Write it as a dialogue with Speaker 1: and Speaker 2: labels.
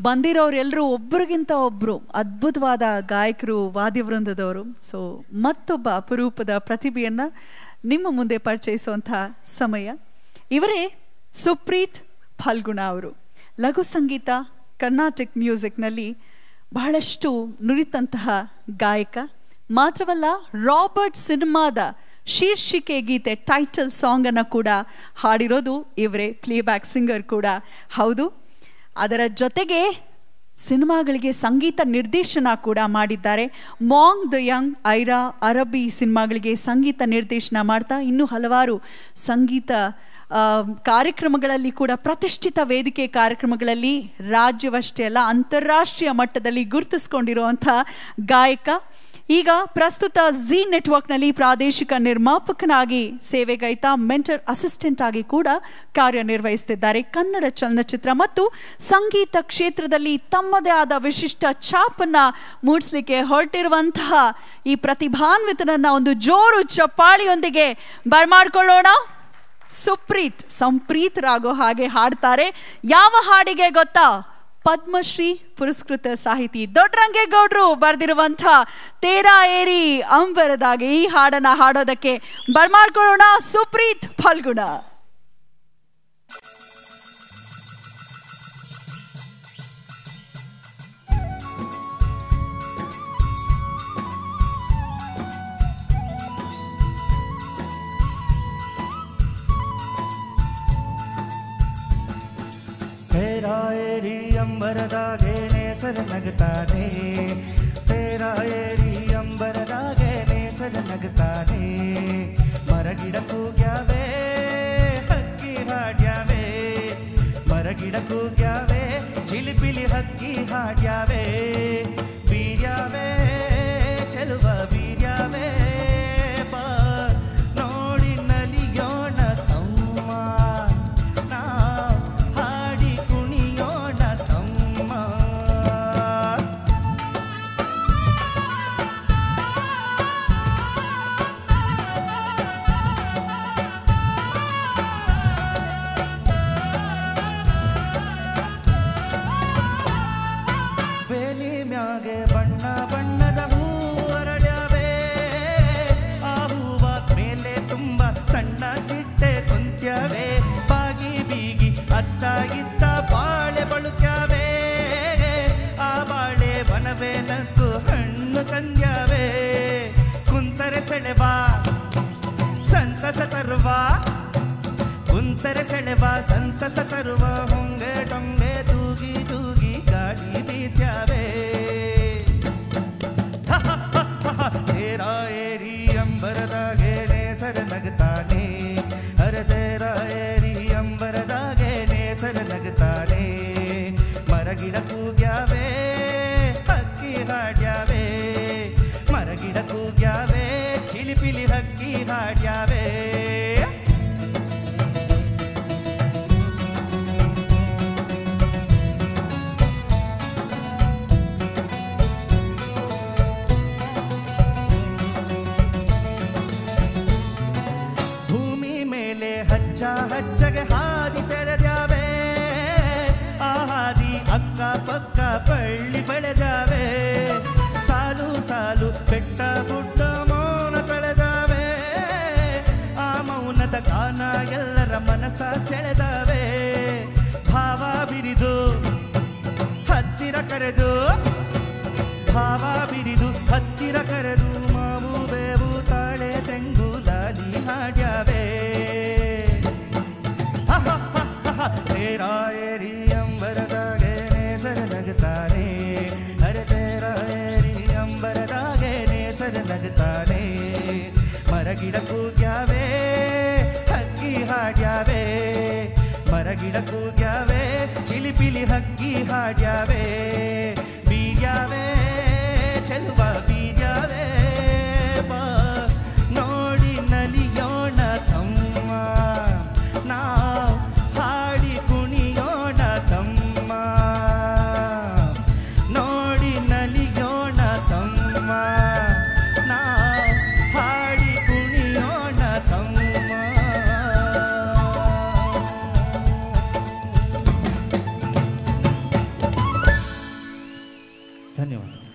Speaker 1: ಬಂದಿರೋರೆಲ್ಲರೂ ಒಬ್ಬರಿಗಿಂತ ಒಬ್ಬರು ಅದ್ಭುತವಾದ ಗಾಯಕರು, ವಾದ್ಯವೃಂದದವರು. ಸೊ ಮತ್ತೊಬ್ಬ ಅಪರೂಪದ ಪ್ರತಿಭೆಯನ್ನು ನಿಮ್ಮ ಮುಂದೆ ಪರಿಚಯಿಸುವಂಥ ಸಮಯ. ಇವರೇ ಸುಪ್ರೀತ್ ಫಲ್ಗುಣ ಅವರು. ಲಘು ಸಂಗೀತ, ಕರ್ನಾಟಿಕ್ ಮ್ಯೂಸಿಕ್ನಲ್ಲಿ ಬಹಳಷ್ಟು ನುರಿತಂತಹ ಗಾಯಕ. ಮಾತ್ರವಲ್ಲ, ರಾಬರ್ಟ್ ಸಿನಿಮಾದ ಶೀರ್ಷಿಕೆ ಗೀತೆ, ಟೈಟಲ್ ಸಾಂಗನ್ನು ಕೂಡ ಹಾಡಿರೋದು ಇವರೇ. ಪ್ಲೇಬ್ಯಾಕ್ ಸಿಂಗರ್ ಕೂಡ ಹೌದು. ಅದರ ಜೊತೆಗೆ ಸಿನಿಮಾಗಳಿಗೆ ಸಂಗೀತ ನಿರ್ದೇಶನ ಕೂಡ ಮಾಡಿದ್ದಾರೆ. ಮಾಂಗ್ ದ ಯಂಗ್, ಐರಾ, ಅರಬ್ಬಿ ಸಿನಿಮಾಗಳಿಗೆ ಸಂಗೀತ ನಿರ್ದೇಶನ ಮಾಡ್ತಾ ಇನ್ನೂ ಹಲವಾರು ಸಂಗೀತ ಕಾರ್ಯಕ್ರಮಗಳಲ್ಲಿ ಕೂಡ, ಪ್ರತಿಷ್ಠಿತ ವೇದಿಕೆ ಕಾರ್ಯಕ್ರಮಗಳಲ್ಲಿ ರಾಜ್ಯವಷ್ಟೇ ಅಲ್ಲ ಅಂತಾರಾಷ್ಟ್ರೀಯ ಮಟ್ಟದಲ್ಲಿ ಗುರುತಿಸ್ಕೊಂಡಿರುವಂಥ ಗಾಯಕ. ಈಗ ಪ್ರಸ್ತುತ ಝೀ ನೆಟ್ವರ್ಕ್ನಲ್ಲಿ ಪ್ರಾದೇಶಿಕ ನಿರ್ಮಾಪಕನಾಗಿ ಸೇವೆಗೈತಾ ಮೆಂಟರ್ ಅಸಿಸ್ಟೆಂಟ್ ಆಗಿ ಕೂಡ ಕಾರ್ಯನಿರ್ವಹಿಸುತ್ತಿದ್ದಾರೆ. ಕನ್ನಡ ಚಲನಚಿತ್ರ ಮತ್ತು ಸಂಗೀತ ಕ್ಷೇತ್ರದಲ್ಲಿ ತಮ್ಮದೇ ಆದ ವಿಶಿಷ್ಟ ಛಾಪನ್ನು ಮೂಡಿಸಲಿಕ್ಕೆ ಹೊರಟಿರುವಂತಹ ಈ ಪ್ರತಿಭಾನ್ವಿತನನ್ನ ಒಂದು ಜೋರು ಚಪ್ಪಾಳಿಯೊಂದಿಗೆ ಬರಮಾಡ್ಕೊಳ್ಳೋಣ. ಸುಪ್ರೀತ್ ಸಂಪ್ರೀತರಾಗೋ ಹಾಗೆ ಹಾಡ್ತಾರೆ. ಯಾವ ಹಾಡಿಗೆ ಗೊತ್ತಾ? ಪದ್ಮಶ್ರೀ ಪುರಸ್ಕೃತ ಸಾಹಿತಿ ದೊಡ್ಡರಂಗೇಗೌಡರು ಬರೆದಿರುವಂಥ ತೇರಾ ಏರಿ ಅಂಬರದಾಗೆ ಈ ಹಾಡನ್ನ ಹಾಡೋದಕ್ಕೆ ಬರಮಾಡ್ಕೊಳ್ಳೋಣ ಸುಪ್ರೀತ್ ಫಲ್ಗುಣ.
Speaker 2: तेरा एरी अंबरदागे नेसर नगताने, तेरा एरी अंबरदागे नेसर नगताने. मरगिड ಕೂಗ್ಯಾವೆ ಹಕ್ಕಿ ಹಾಡ್ಯಾವೆ, ಮರಗಿಡ ಕೂಗ್ಯಾವೆ ಚಿಲಿಪಿಲಿ ಹಕ್ಕಿ ಹಾಡ್ಯಾವೆ. ಬೀರ್ಯಾವೆ ಚೆಲುವ ಬೀರ್ಯಾವೆ, ಬಾ ನೋಡಿ ನಲಿಯೋಣ ತಮ್ಮ, ಹಾಡಿ ಕುಣಿಯೋಣ ತಮ್ಮ. ಬೇಲಿ ಮ್ಯಾಗೆ ಬಣ್ಣ ಬಣ್ಣದ ಹೂ ಅರಳ್ಯಾವೆ, ಆ ಹೂವ ಮೇಲೆ ತುಂಬ ಸಣ್ಣ ಚಿಟ್ಟೆ ಕುಂತ್ಯಾವೆ. ಬಾಗಿ ಬೀಗಿ ಅತ್ತ ಇತ್ತ ಬಾಳೆ ಬಳುಕ್ಯಾವೆ, ಆ ಬಾಳೆ ವನವೇ ನಕ್ಕು ಹಣ್ಣು ತಂದ್ಯಾವೆ. ಕುಂತರೆ ಸೆಳೆವಾ ಸಂತಸ ತರುವ, ಕುಂತರೆ ಸೆಳೆವಾ ಸಂತಸ ತರುವ. ಹೊಂಗೆ ಟೊಂಗೆ ತೂಗಿ ತೂಗಿ ಗಾಳಿ ಬೀಸ್ಯಾವೆ. ತೇರಾ ಏರಿ ಅಂಬರದಾಗೆ ನೇಸರ ನಗತಾನೆ, ಅರೆ ತೇರಾ ಏರಿ ಅಂಬರದಾಗೆ ನೇಸರ ನಗತಾನೆ. ಮರಗಿಡ ಕೂಗ್ಯಾವೆ ಹಕ್ಕಿ ಹಾಡ್ಯಾವೆ, ಮರಗಿಡ ಕೂಗ್ಯಾವೆ ಚಿಲಿಪಿಲಿ ಹಕ್ಕಿ ಹಾಡ್ಯಾವೆ. ಭೂಮಿ ಮೇಲೆ ಹಚ್ಚ ಹಚ್ಚಗೆ ಹಾದಿ ತೆರೆದ್ಯಾವೆ, ಆ ಹಾದಿ ಅಕ್ಕ ಪಕ್ಕ ಬಳ್ಳಿ ಬೆಳೆದಾವೆ. ಸಾಲು ಸಾಲು ಬೆಟ್ಟ ಗುಡ್ಡ ಮೌನ ಕಳೆದಾವೆ, ಆ ಮೌನದ ಗಾನ ಎಲ್ಲರ ಮನಸ್ಸ ಸೆಳೆದಾವೆ. ಭಾವ ಬಿರಿದು ಹತ್ತಿರ ಕರೆದು, ಭಾವ ಬಿರಿದು ಹತ್ತಿರ ಕರೆದು, ಮಾವು ಬೇವು ತಾಳೆ ತೆಂಗು ಲಾಲಿ ಹಾಡ್ಯಾವೆ. ತೇರಾ ಏರಿ ಅಂಬರದಾಗೆ ನೇಸರ ನಗತಾನೆ, ಅರೆ ತೇರಾ ಏರಿ ಅಂಬರದಾಗೆ ನೇಸರ ನಗತಾನೆ. ಮರಗಿಡ ಕೂಗ್ಯಾವೆ ಹಕ್ಕಿ ಹಾಡ್ಯಾವೆ, ಮರಗಿಡ ಕೂಗ್ಯಾವೆ ಚಿಲಿಪಿಲಿ ಹಕ್ಕಿ ಹಾಡ್ಯಾವೆ. ಬೀರ್ಯಾವೆ ಚೆಲುವ ಬೀರ್ಯಾವೆ, ಬಾ ನೋಡಿ ನಲಿಯೋಣ ತಮ್ಮ, ನಾವು ಹಾಡಿ ಕುಣಿಯೋಣ ತಮ್ಮ, ನೋಡಿ ನಲಿಯೋಣ ತಮ್ಮ, ನಾವು ಹಾಡಿ ಕುಣಿಯೋಣ ತಮ್ಮ. ಧನ್ಯವಾದ.